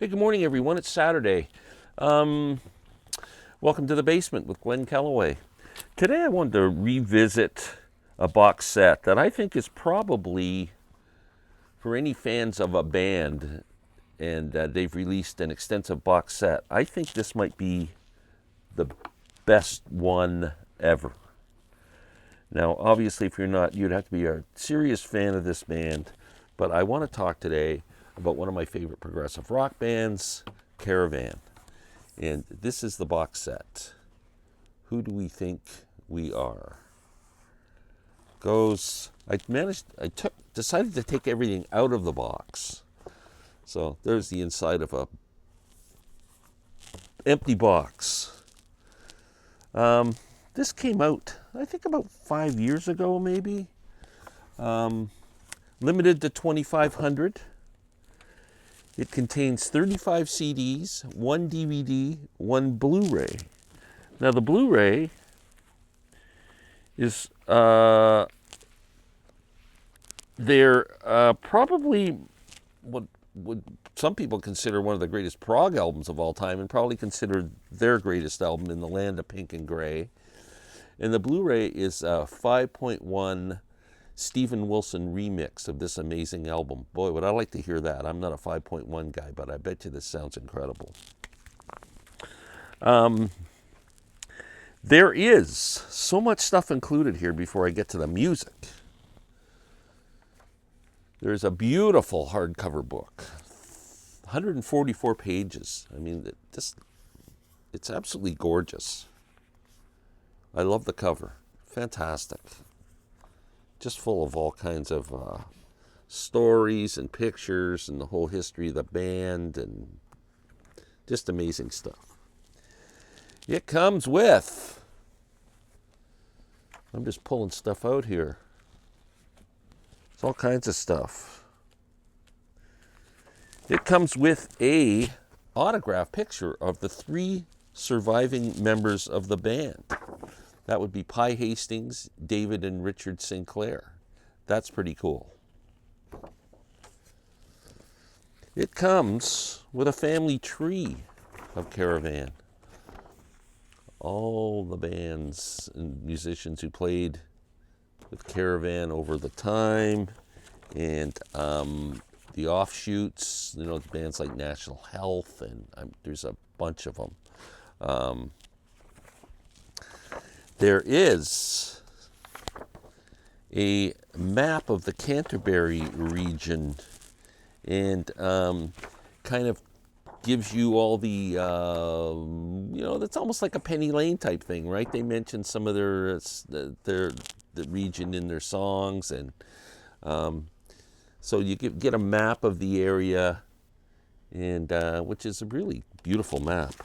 Hey, good morning, everyone. It's Saturday. Um, Welcome to the basement with Glenn Kellaway. Today, I wanted to revisit a box set that I think is probably for any fans of a band, and they've released an extensive box set. I think this might be the best one ever. Now, obviously, if you're not, you'd have to be a serious fan of this band. But I want to talk today about one of my favorite progressive rock bands, Caravan. And this is the box set. Who do we think we are? Decided to take everything out of the box. So there's the inside of a empty box. This came out, I think, about 5 years ago, maybe. Limited to 2,500. It contains 35 CDs, one DVD, one Blu-ray. Now the Blu-ray is they're probably what would some people consider one of the greatest prog albums of all time, and probably consider their greatest album, In the Land of Pink and Gray. And the Blu-ray is a 5.1 Steven Wilson remix of this amazing album. Boy, would I like to hear that. I'm not a 5.1 guy, but I bet you this sounds incredible. There is so much stuff included here before I get to the music. There's a beautiful hardcover book, 144 pages. I mean, it's absolutely gorgeous. I love the cover. Fantastic. Just full of all kinds of stories and pictures and the whole history of the band and just amazing stuff. It comes with, I'm just pulling stuff out here. It's all kinds of stuff. It comes with a autograph picture of the 3 surviving members of the band. That would be Pye Hastings, David, and Richard Sinclair. That's pretty cool. It comes with a family tree of Caravan. All the bands and musicians who played with Caravan over the time, and the offshoots, bands like National Health, and there's a bunch of them. There is a map of the Canterbury region, and kind of gives you all the, that's almost like a Penny Lane type thing, right? They mention some of the region in their songs, and so you get a map of the area, and which is a really beautiful map.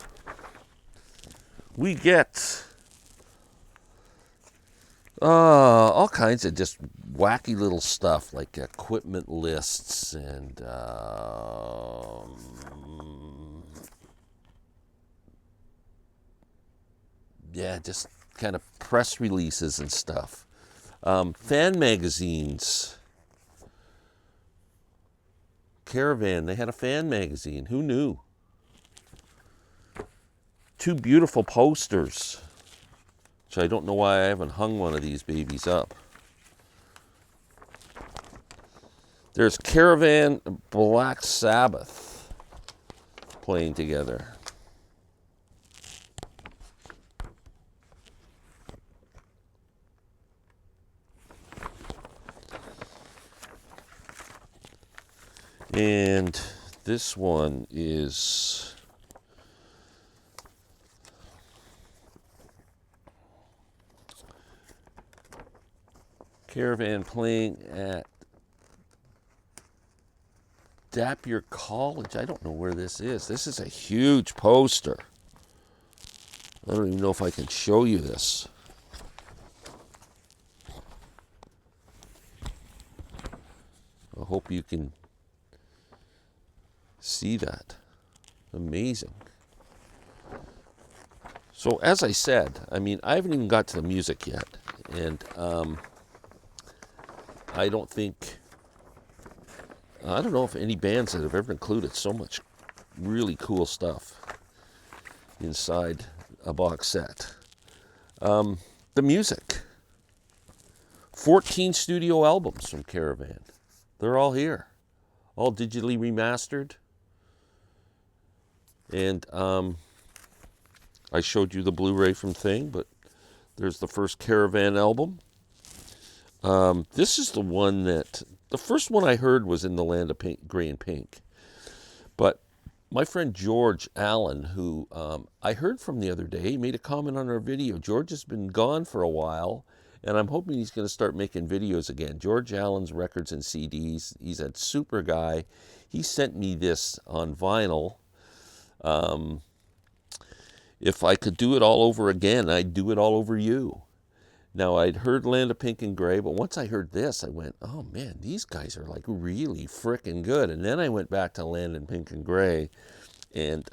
We get all kinds of just wacky little stuff like equipment lists and just kind of press releases and stuff. Fan magazines. Caravan, they had a fan magazine. Who knew? 2 beautiful posters, which I don't know why I haven't hung one of these babies up. There's Caravan, Black Sabbath playing together. And this one is Caravan playing at Dapier College. I don't know where this is. This is a huge poster. I don't even know if I can show you this. I hope you can see that. Amazing. So as I said, I haven't even got to the music yet, and I don't know if any bands that have ever included so much really cool stuff inside a box set. The music. 14 studio albums from Caravan. They're all here. All digitally remastered. And I showed you the Blu-ray from Thing, but there's the first Caravan album. This is the one that, the first one I heard was In the Land of Pink, Gray and Pink. But my friend George Allen, who I heard from the other day, he made a comment on our video. George has been gone for a while, and I'm hoping he's going to start making videos again. George Allen's Records and CDs. He's a super guy. He sent me this on vinyl. If I could do it all over again, I'd do it all over you. Now, I'd heard Land of Pink and Gray, but once I heard this, I went, oh man, these guys are like really frickin' good. And then I went back to Land of Pink and Gray and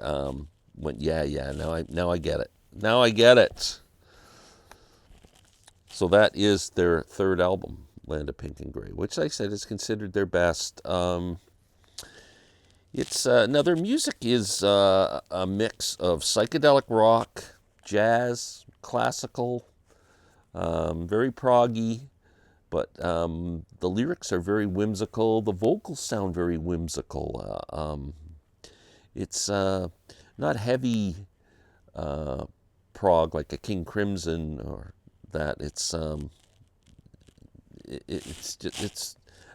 went, yeah, now I get it. Now I get it. So that is their third album, Land of Pink and Gray, which I said is considered their best. It's now their music is a mix of psychedelic rock, jazz, classical, very proggy, but the lyrics are very whimsical. The vocals sound very whimsical. It's not heavy prog like a King Crimson or that. It's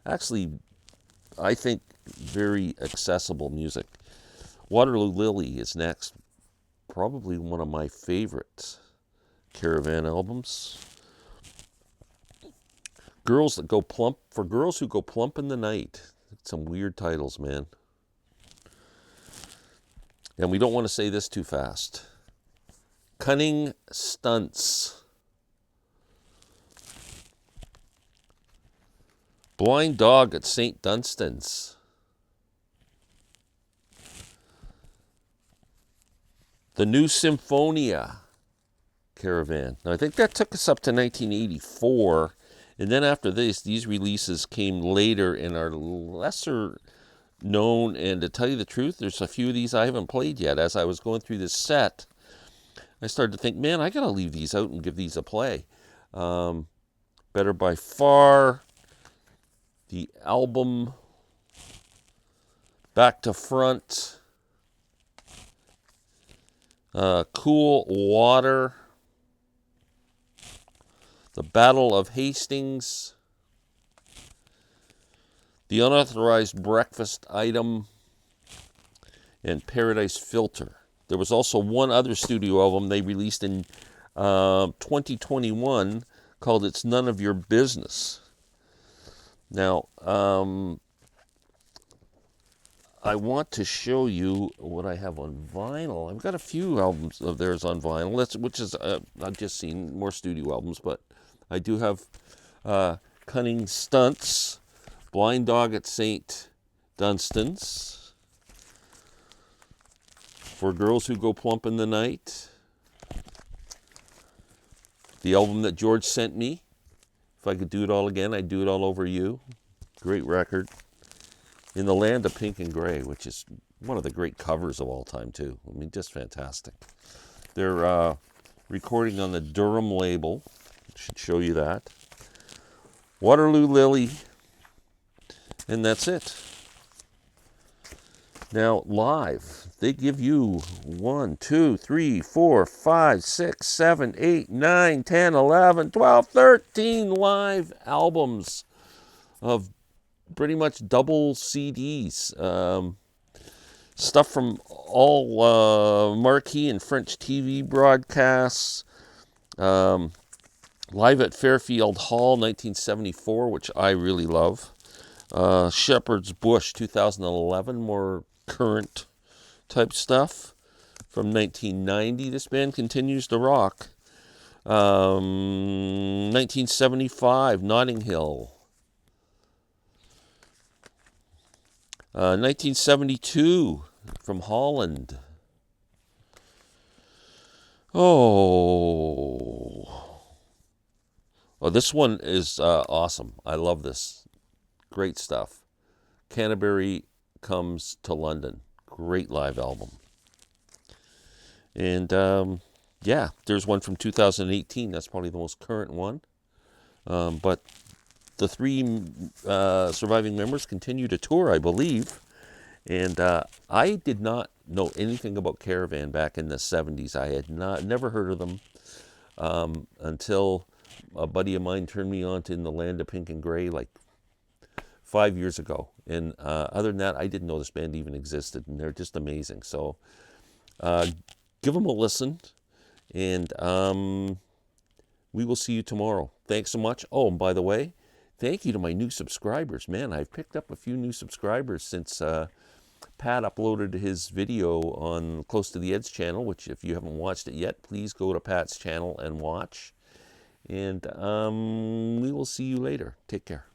actually, I think, very accessible music. Waterloo Lily is next. Probably one of my favorite Caravan albums. Girls That Go Plump, for girls who go plump in the night. Some weird titles, man. And we don't want to say this too fast. Cunning Stunts. Blind Dog at St. Dunstan's. The New Symphonia, Caravan. Now, I think that took us up to 1984. And then after this, these releases came later and are lesser known. And to tell you the truth, there's a few of these I haven't played yet. As I was going through this set, I started to think, man, I got to leave these out and give these a play. Better by Far. The album Back to Front. Cool Water. The Battle of Hastings. The Unauthorized Breakfast Item. And Paradise Filter. There was also one other studio album they released in 2021 called It's None of Your Business. Now, I want to show you what I have on vinyl. I've got a few albums of theirs on vinyl, which is, I've just seen more studio albums, but I do have Cunning Stunts, Blind Dog at St. Dunstan's, For Girls Who Go Plump in the Night, the album that George sent me, If I Could Do It All Again, I'd Do It All Over You. Great record. In the Land of Pink and Gray, which is one of the great covers of all time, too. I mean, just fantastic. They're recording on the Durham label. Should show you that. Waterloo Lily. And that's it. Now, live, they give you 1, 2, 3, 4, 5, 6, 7, 8, 9, 10, 11, 12, 13 live albums of pretty much double CDs. Stuff from all marquee and French TV broadcasts. Live at Fairfield Hall, 1974, which I really love. Shepherd's Bush, 2011, more current type stuff. From 1990, this band continues to rock. 1975, Notting Hill. 1972, from Holland. Oh, this one is awesome. I love this. Great stuff. Canterbury Comes to London. Great live album. And yeah, there's one from 2018. That's probably the most current one. But the three surviving members continue to tour, I believe. And I did not know anything about Caravan back in the 70s. I had never heard of them until a buddy of mine turned me on to In the Land of Pink and Gray like 5 years ago. And other than that, I didn't know this band even existed, and they're just amazing. So give them a listen, and we will see you tomorrow. Thanks so much. Oh, and by the way, thank you to my new subscribers. Man, I've picked up a few new subscribers since Pat uploaded his video on Close to the Edge channel, which if you haven't watched it yet, please go to Pat's channel and watch. And we will see you later. Take care.